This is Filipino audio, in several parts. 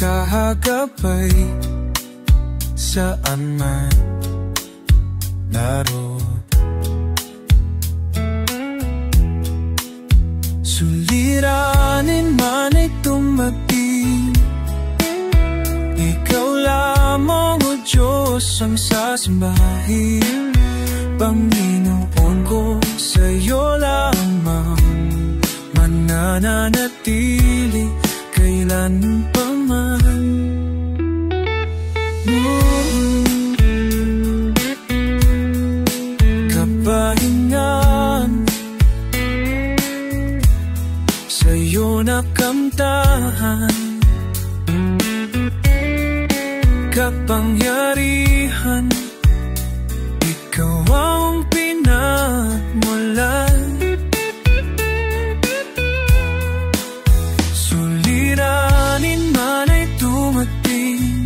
Kahagapay saan man naroon. Suliranin man ay tumating, ikaw lamang o Diyos ang sasambahin. Panginoon ko, sa'yo lamang mananatili kailanpaman. Kapahingan sa'yo nakamtahan, kapangyarihan, ikaw ang pinagmulan. Suliranin man ay dumating,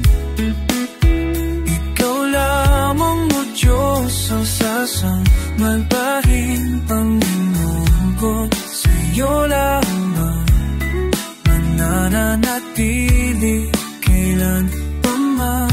ikaw lamang o Diyos ang sasambahin. Panginoon ko, sa'yo lamang mananatili kailanpaman.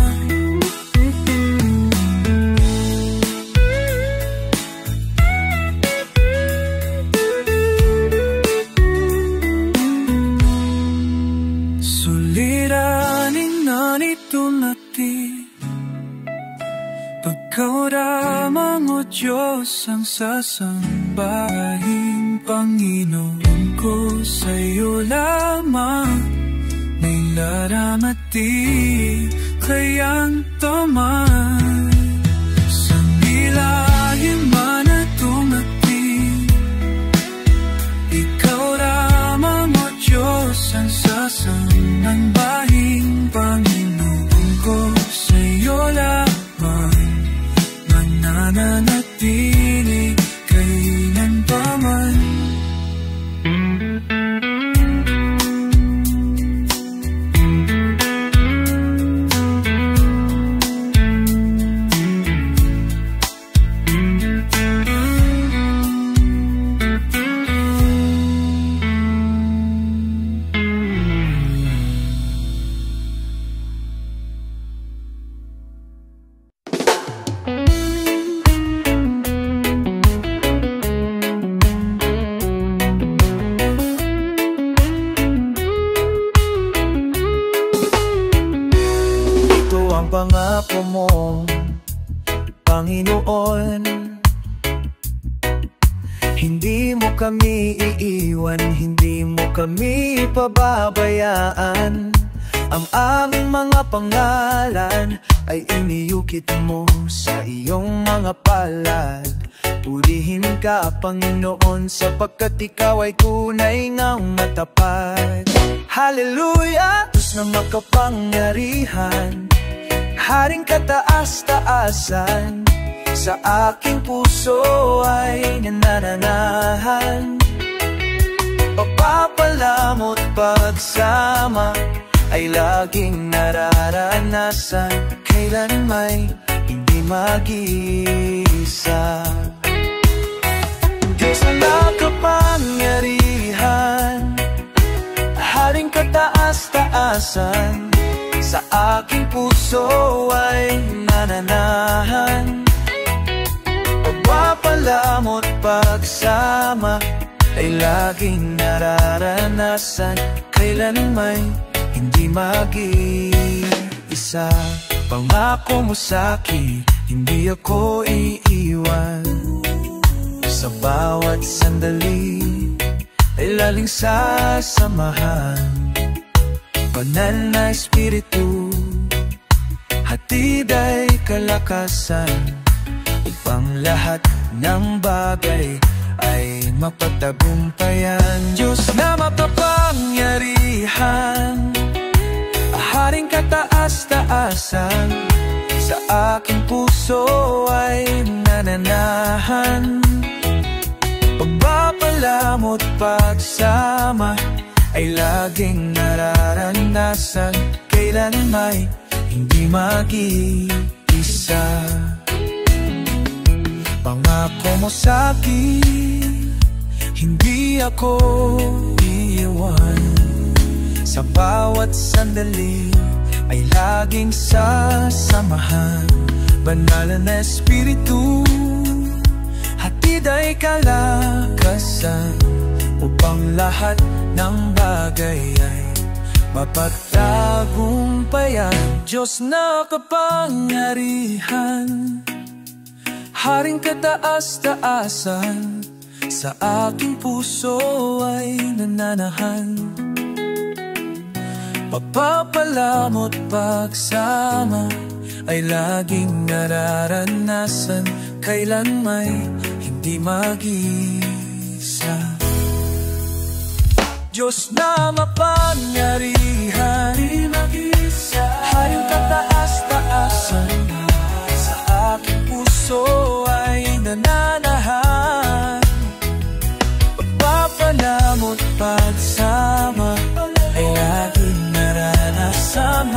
Ikaw lamang o Diyos ang sasambahin. Panginoon ko, sa'yo lamang may laramati kayang taman. Sa nilalim man at tumating, ikaw lamang o Diyos ang sasambahin. Panginoon ko, sa'yo lamang mananatili kailanpaman. Pangako mo, Panginoon, hindi mo kami iiwan, hindi mo kami pababayaan. Ang aming mga pangalan ay iniukit mo sa iyong mga palad. Purihin ka, Panginoon, sapagkat ikaw ay tunay ngang matapat. Hallelujah! Diyos na makapangyarihan, Haring kataas-taasan, sa aking puso ay nananahan. Pagpapalamot pagsama ay laging nararanasan, kailan may hindi mag-iisa. Diyos na makapangyarihan, Haring kataas-taasan, sa aking puso ay nananahan. Pagpapalamot pagsama ay laging nararanasan, kailan may hindi mag-iisa. Pangako mo sa'kin, hindi ako iiwan. Sa bawat sandali ay laling sasamahan. Banal na Espiritu, hatid ay kalakasan, upang lahat ng bagay ay mapagtagumpayan. Diyos na makapangyarihan, Haring kataas-taasan, sa aking puso ay nananahan. Pagpapalamot pagsama ay laging nararanasan, kailan may hindi mag-iisa. Pangako mo sa'kin, hindi ako iiwan. Sa bawat sandali ay laging sasamahan. Banal na Espiritu, hatid ay kalakasan, upang lahat ng bagay ay mapagtagumpayan. Diyos na kapangyarihan, Haring kataas-taasan, sa aking puso ay nananahan. Pagpapalamot pagsama ay laging nararanasan, kailan may hindi mag-isa. Diyos na mapangyarihan, Haring kataas-taasan, sa aking puso ay nananahan. Pagpapalamot pagsama ay laging naranasan,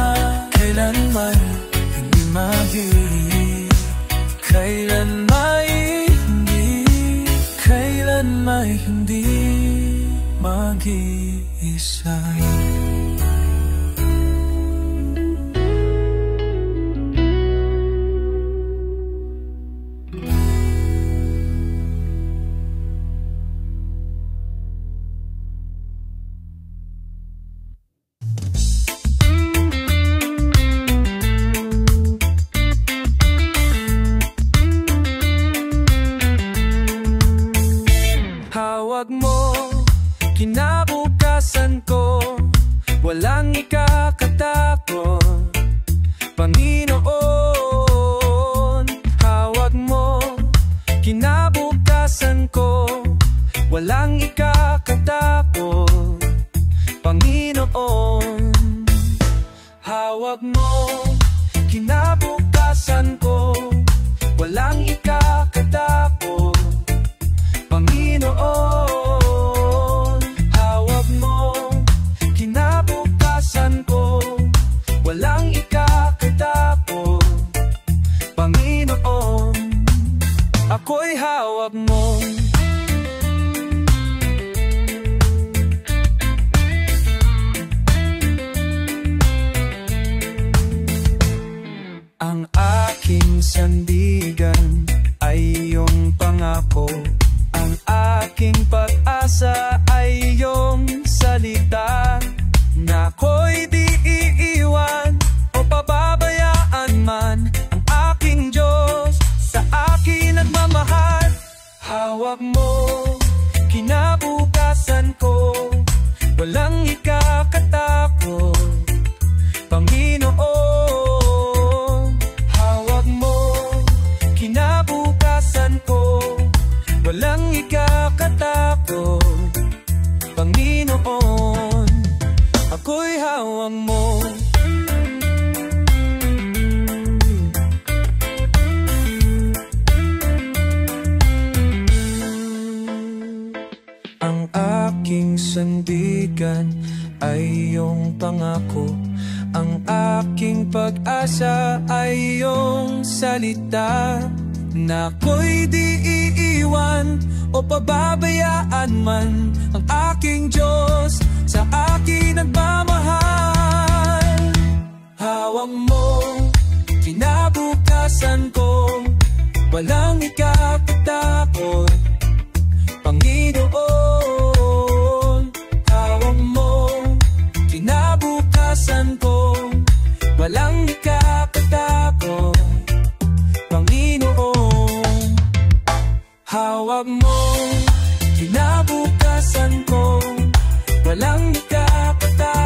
kailan man hindi kailan may hindi mag-iisa. Hawag mo, kinabukasan ko, walang ikakatakot, Panginoon. Hawag mo, kinabukasan ko, walang ikakatakot, Panginoon. Hawag mo, kinabukasan ko, walang ikakatakot, Panginoon. Hawag mo, kinabukasan ko, walang ikakatakot, Panginoon. Ako'y hawag mo. Ang aking sandigan ay iyong pangako, ang aking pag-asa ay iyong salita, na ako'y di iiwan o pababayaan man. Ang aking Diyos sa akin nagmamahal. Hawag mo, kinabukasan ko, walang ikakatakot, Panginoon. Hawag mo, kinabukasan ko, walang ikakatakot, Panginoon. Ako'y hawag mo. Ang aking sandigan ay iyong pangako, ang aking pag-asa ay iyong salita, na ako'y di iiwan o pababayaan man. Ang aking Diyos sa akin nagmamahal. Hawag mo, kinabukasan ko, walang ikakatakot, Panginoon. Hawag mo, kinabukasan ko, walang ikakatakot, Panginoon. Hawag mo, kinabukasan ko, walang ikakatakot,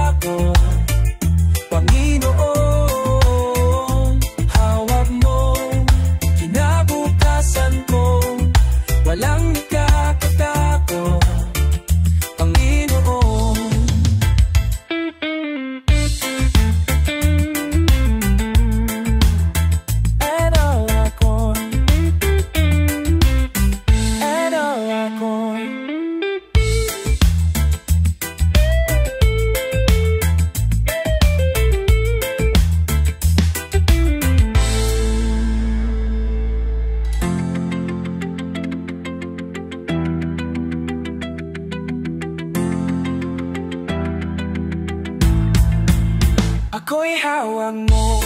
Ako'y hawak mo.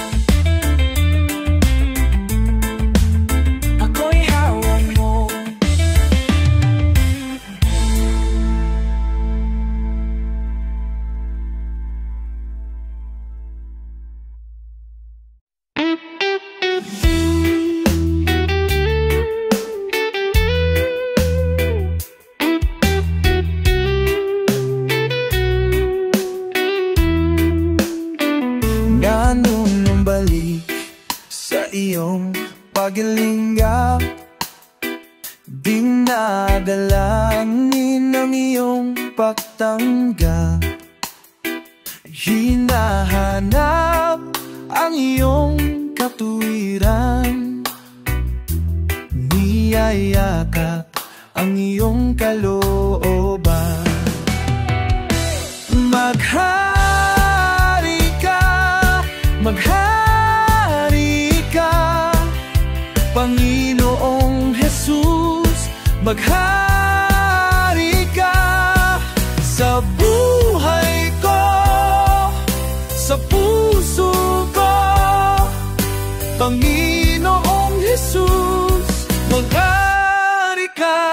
Ako'y hawak mo. Nanunumbalik sa iyong paglinga, dinadalangin ang iyong pagtanggap. Hinahanap ang iyong katuwiran, niyayakap ang iyong kalooban. Maghari ka, Panginoong Jesus. Maghari ka sa buhay ko, sa puso ko, Panginoong Jesus. Maghari ka.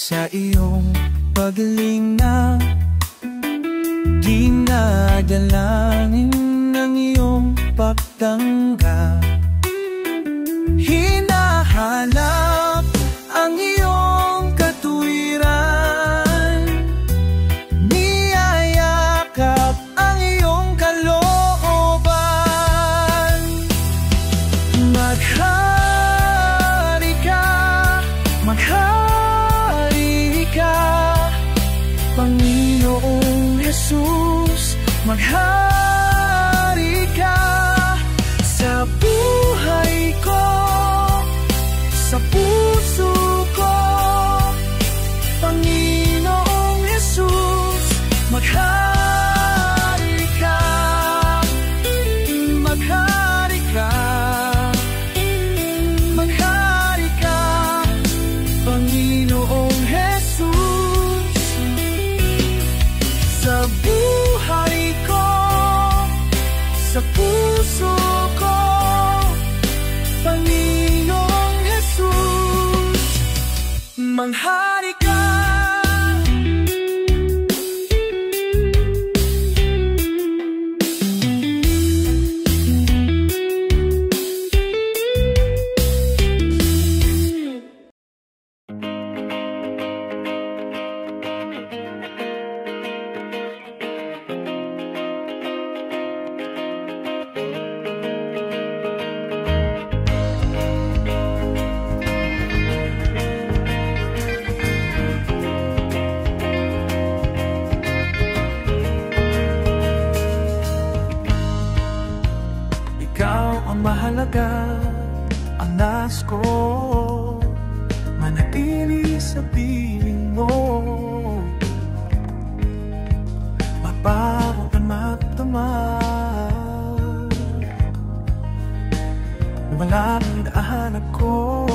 Sa iyong paglinga, dinadalangin ng iyong pagtanggap. Hinahanap ang iyong katuwiran, niyayakap ang iyong kalooban. Maghari ka, Panginoong Jesus. Maghari ka sa buhay ko, sa puso ko, Panginoong Jesus. Maghari ka, maghari ka, maghari ka, Panginoong Jesus. Sa buhay ko, sa puso ko, Panginoong Jesus. Manghari ka. Mahalaga ang nais ko, manatili sa piling mo. Mabago ka magdamag, walang daanan ko.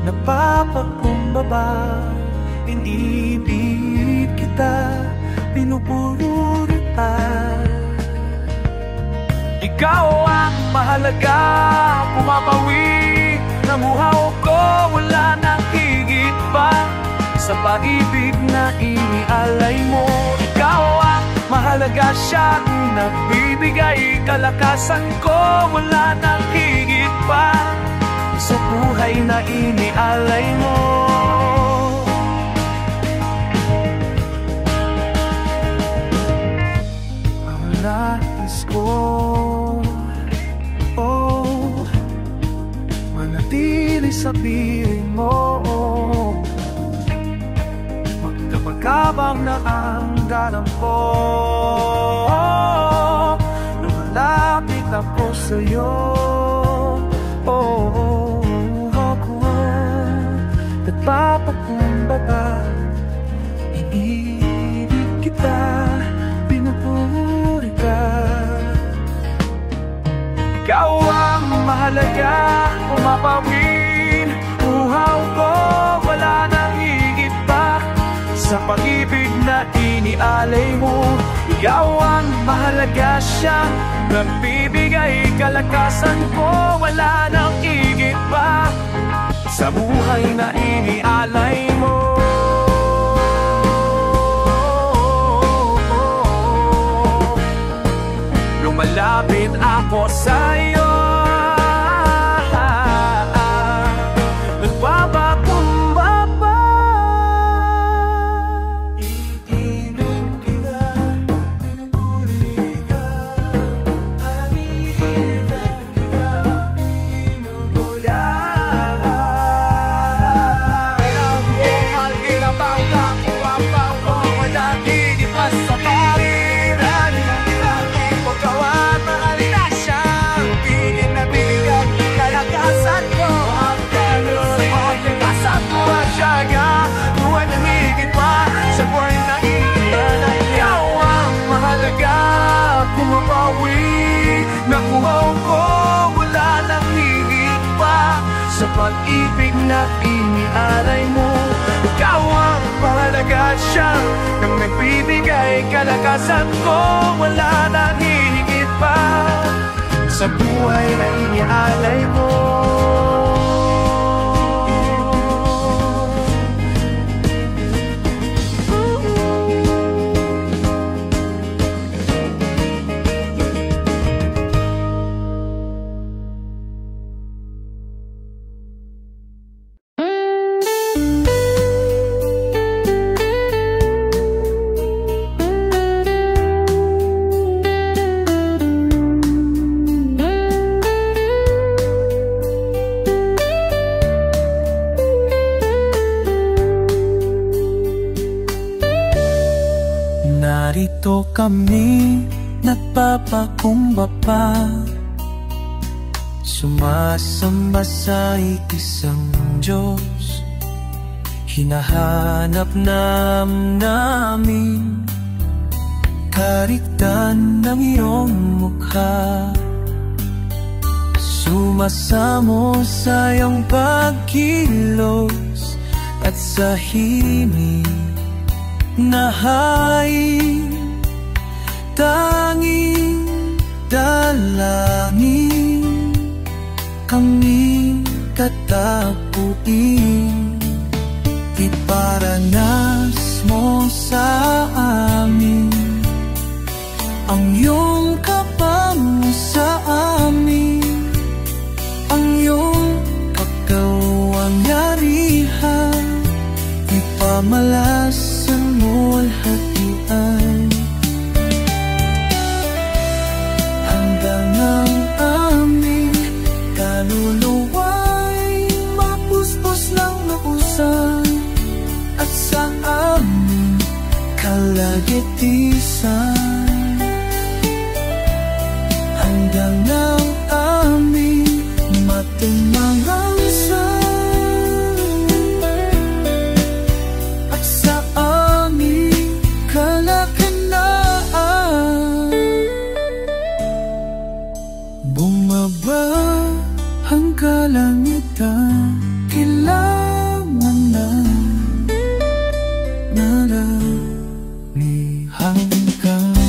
Napapakumbaba, inibig kita, pinupulutan. Ikaw ang mahalaga, pumapawi ng uhaw ko. Wala nang higit pa sa pag-ibig na inialay mo. Ikaw ang mahalaga, siyang nagbibigay kalakasan ko. Wala nang higit pa sa buhay na inialay mo. Ang nais ko, manatili sa piling mo. Magkapagkabang na ang dalam ko, lumalapit ako sa'yo. Nagpapakumbaba, inibig mahalaga, pumapawin. Uhaw ko, wala nang higit pa sa pag-ibig na inialay mo. Ikaw ang mahalaga, siya nagbibigay kalakasan ko. Wala nang higit pa sa buhay na inialay mo. Lumalapit ako sa'yo, nagpapakumbaba. Itinong kita, pinupuli ka, amihan kita, pinupula. Mahal kita bang kakuha pa ko, wala di pa sa kariran. Pagkawa mahal na siya, pinin na binigay kalakasan ko. Ang galos mo, kalakasan mo at siyaga, buwan na higit pa sa buhay na iyan. Ikaw ang mahalaga, pumapawi. Nakuha ko, wala nang higit pa sa pag-ibig na inialay mo. Ikaw ang mahalaga, siya nang nagbibigay kalakasan ko. Wala nang higit pa sa buhay na inialay mo. Narito kami, nagpapakumbaba, sumasamba sa isang Diyos. Hinahanap namin kariktan ng iyong mukha. Sumasamo sa iyong pagkilos at sa himig na hain, tanging dalangin kami katapuin. Iparanas mo sa amin ang iyong kapam sa amin, ang iyong pagkawangyarihan. Ipamalasan mo lahat iyan hanggang ang aming kaluluwa'y mapuspos ng nausan at sa aming kalagitisan. Hanggang ang aming matimangang kalangitan, kailangan na nalalihan ka na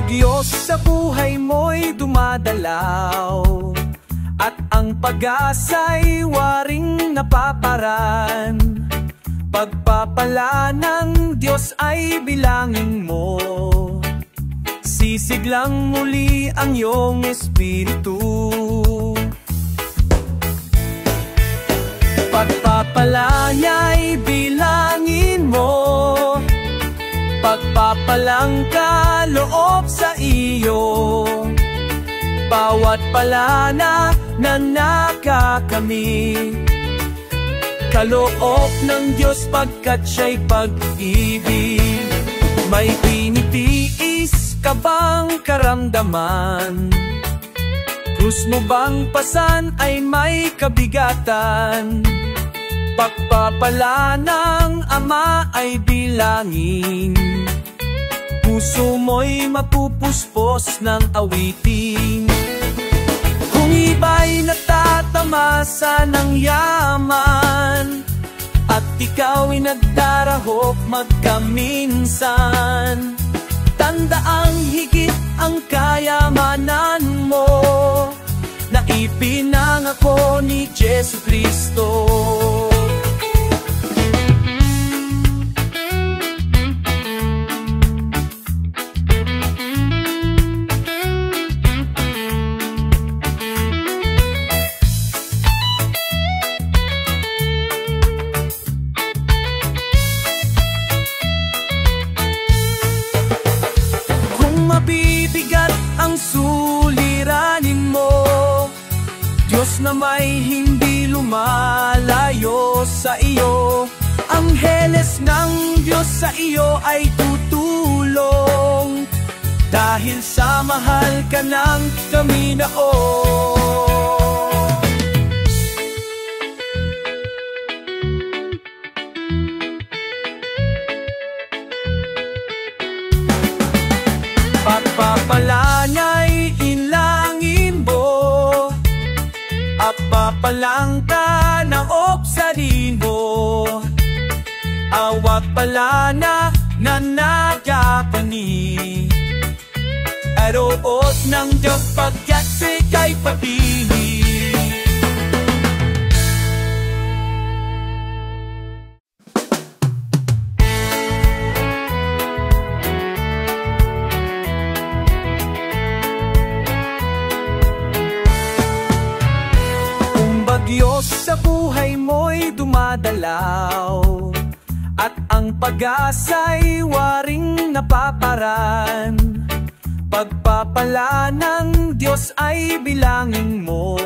bagyo sa buhay mo'y dumadalaw, at ang pag-asa'y waring napaparan. Pagpapala ng Diyos ay bilangin mo, sisiglang muli ang iyong espiritu. Pagpapala niya'y bilangin mo, pagpapalang kaloob sa iyo. Bawat pala na nakakami, kaloob ng Diyos pagkat siya'y pag-ibig. May tinitiis ka bang karamdaman? Krus mo bang pasan ay may kabigatan? Pagpapala ng Ama ay bilangin, puso mo'y mapupuspos ng awitin. Kung iba'y natatamasa ng yaman, at ikaw'y nagdarahop magkaminsan, tandaang higit ang kayamanan mo, na ipinangako ni Jesucristo. Mabibigat ang suliranin mo, Diyos na may hindi lumalayo sa iyo. Angheles ng Diyos sa iyo ay tutulong, dahil sa mahal ka ng kaminaon. Pagpapala niya'y ilangin mo, at papalang ka ng obsarin mo. Awat pala na nanagapani, aroot ng Diyos pagkat sika'y papili. Diyos sa buhay mo'y dumadalaw, at ang pag-asa'y waring napaparan. Pagpapala ng Diyos ay bilangin mo,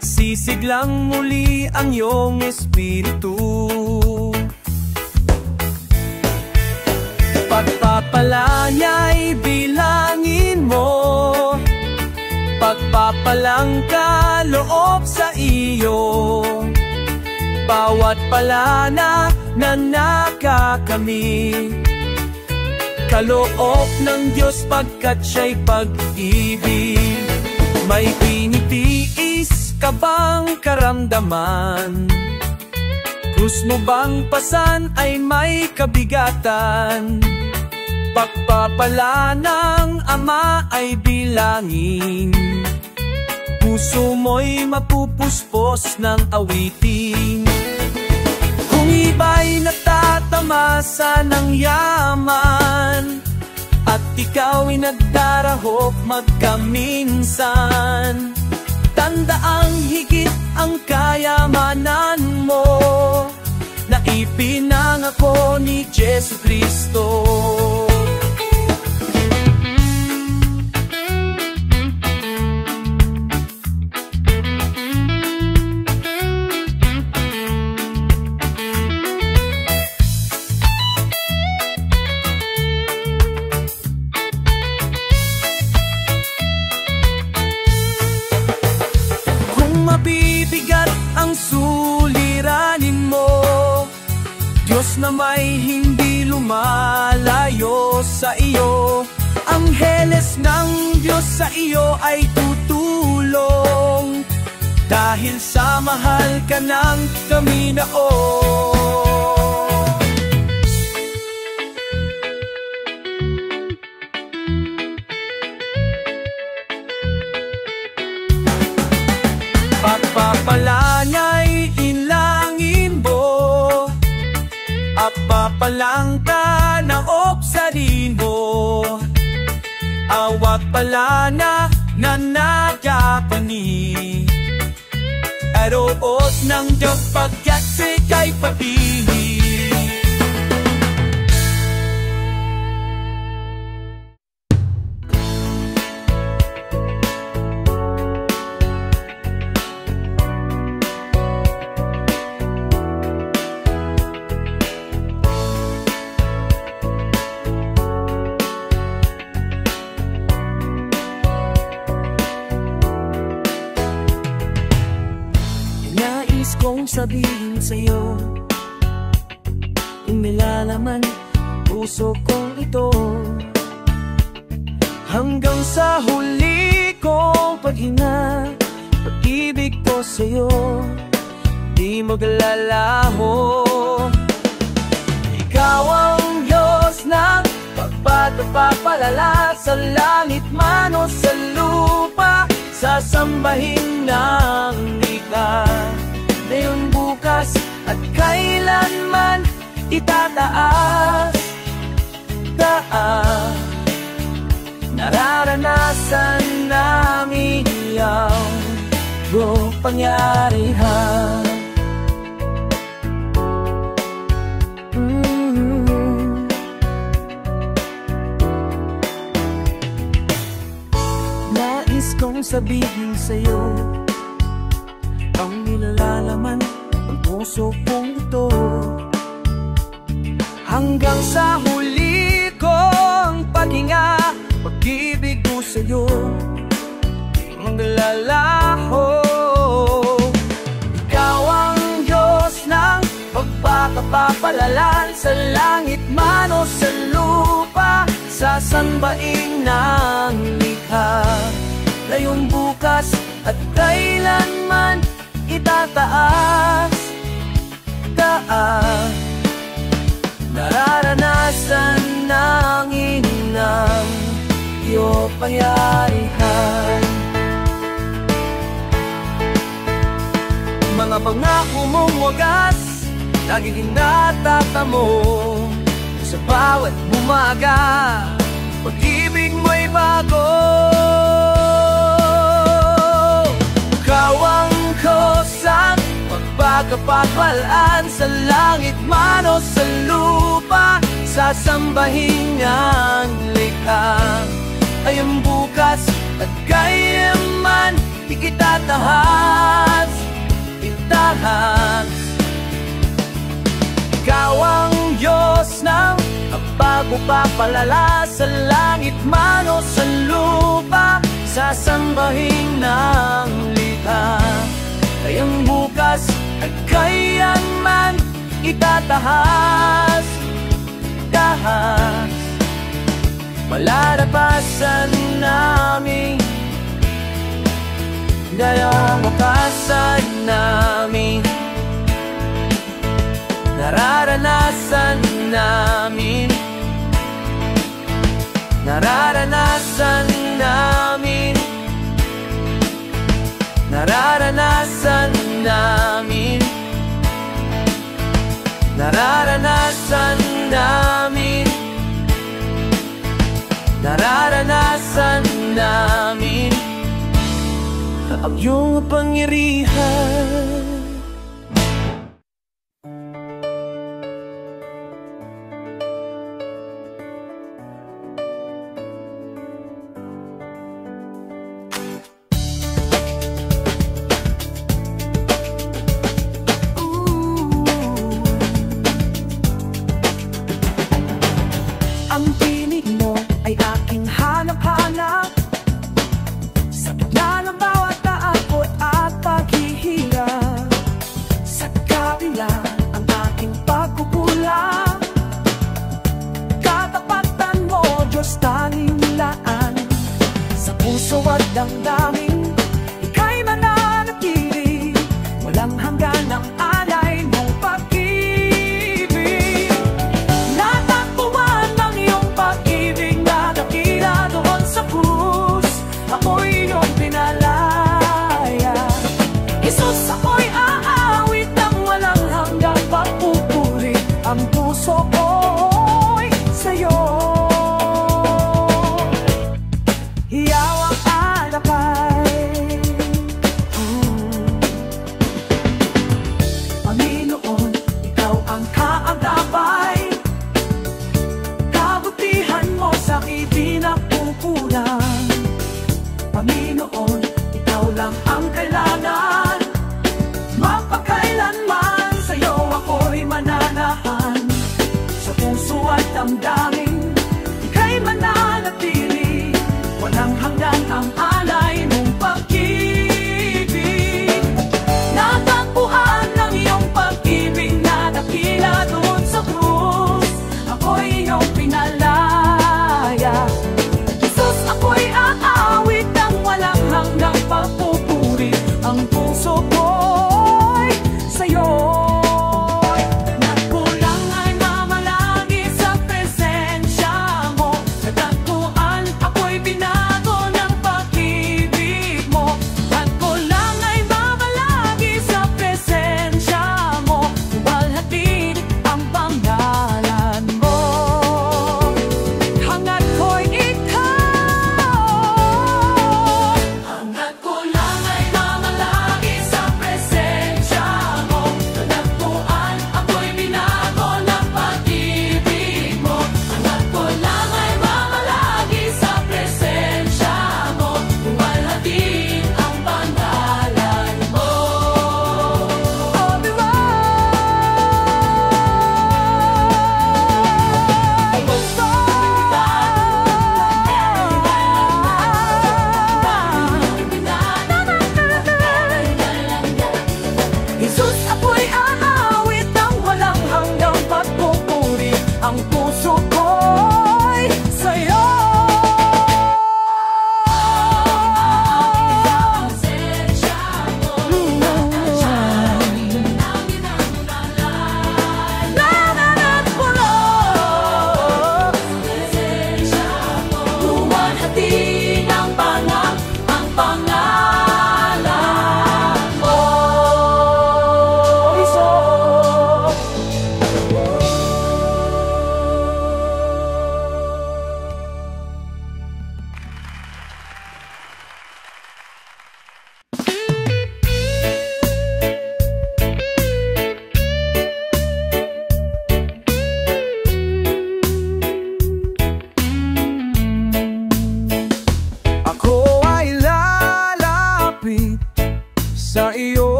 sisiglang muli ang iyong espiritu. Pagpapala niya'y bilangin mo, pagpapalang kaloob sa iyo. Bawat pala na nakakami, kaloob ng Diyos pagkat siya'y pag-ibig. May tinitiis ka bang karamdaman? Krus mo bang pasan ay may kabigatan? Pagpapala ng Ama ay bilangin, puso mo'y mapupuspos ng awitin. Kung iba'y natatamasa ng yaman, at ikaw'y nagdarahop magkaminsan, tandaang higit ang kayamanan mo, na ipinangako ni Jesucristo. Mabibigat ang suliranin mo, Diyos na may hindi lumalayo sa iyo. Angheles ng Diyos sa iyo ay tutulong, dahil sa mahal ka ng kaminaon. palanay ilangin mo, at papalangka na opsarin mo. Awat palana na nagyapani, aroos ng Diyos pagkat sika'y papili. Kung sabihin sa'yo, inilalaman puso kong ito, hanggang sa huli kong paghinga. Pag-ibig ko sa'yo, di maglalaho. Ikaw ang Diyos ng pagpapalala, sa langit man o sa lupa, sasambahin ng likha. Ngayon, bukas at kailanman itataas, taas. Nararanasan namin ang iyong pangyarihan. Nais kong sabihin sa'yo, ang nilalaman ng puso kong ito, hanggang sa huli kong paghinga. Pag-ibig ko sa'yo, di maglalaho. Ikaw ang Diyos ng pagpapalalan, sa langit man o sa lupa, sasambahin ng likha. Ngayong, bukas at kailanman itataas, taas. Nararanasan namin ang iyong pangyarihan. Mga pangako mong wagas, laging natatamo sa bawat bumaga. Pag-ibig mo'y bago. Ikaw ang kusang pagpapagpalaan, sa langit man o sa lupa, sasambahin ang likha. Ngayong, bukas at kailanman ikitataas, itahas. Ikaw ang Diyos ng pagpapalala, sa langit man o sa lupa, sasambahin ang likha. Ngayong, bukas at kailanman itatahas, tahas. Malalapasan namin, ngayong wakasan namin. Nararanasan namin, nararanasan namin, nararanasan namin, nararanasan namin, nararanasan namin ang iyong pangyarihan. Ang tinig mo ay aking hanap-hanap, sa gitna ng bawat takot at paghihirap. Sa kabila ang aking pagkukulang, katapatan mo, Diyos, tanging laan. Sa puso at damdamin, ika'y mananatili, walang hanggan ang alay mong pag-ibig. Natakbuhan ng iyong pag-ibig na dakila doon sa krus, ako'y iyong pinalaya. Jesus, ako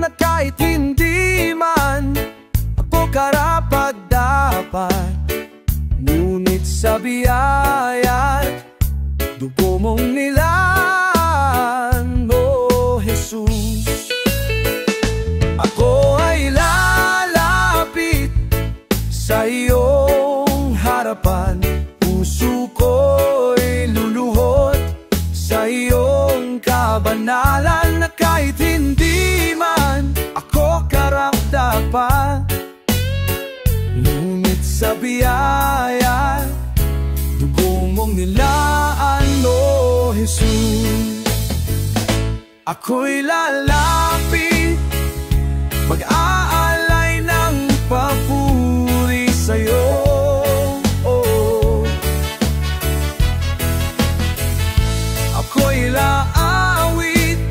na kahit hindi man ako karapat-dapat, ngunit sa biyaya't dugo mong nilaan, O Jesus. Ako ay lalapit sa iyong harapan, puso ko'y luluhod sa iyong kabanalan, na kahit hindi man ako karapat-dapat, ngunit sa biyaya dugo mong nilaan, O Jesus. Ako'y lalapit, mag-aalay ng papuri sa'yo, oh. Ako'y laawit,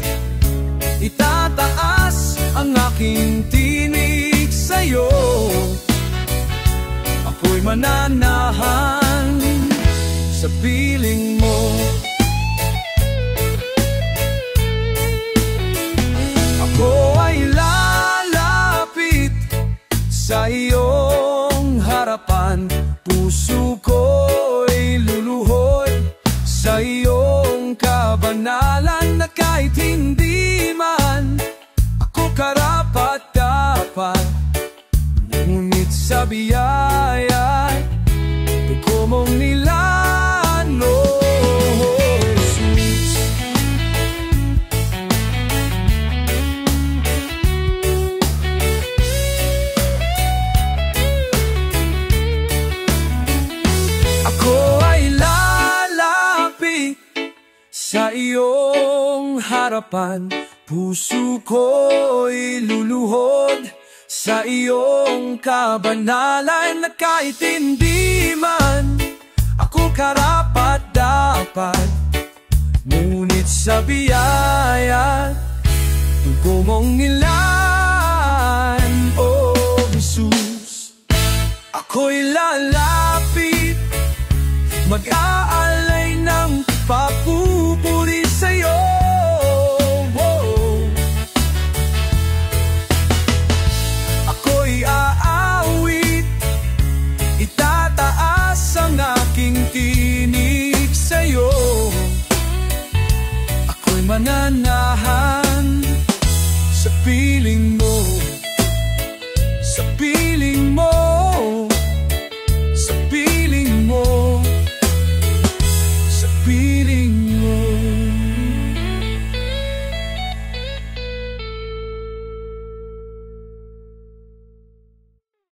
itataas ang aking tinig sa'yo. Ako'y mananahan sa piling mo. Ako ay lalapit sa iyong harapan, puso ko'y luluhod sa iyong kabanalan, na kahit hindi man ako karapat-dapat, ngunit sa biyaya dugo mong nilaan, O Jesus. Ako ay lalapit sa iyong harapan, puso ko'y luluhod sa iyong kabanalan, na kahit hindi man ako karapat-dapat, ngunit sa biyaya dugo mong nilaan, O Jesus. Ako'y lalapit, mag-aalay ng papupuri sa'yo, oh. Ako'y aawit, itataas ang aking tinig sa'yo. Ako'y mananahan sa piling mo, sa piling mo, sa piling mo, sa piling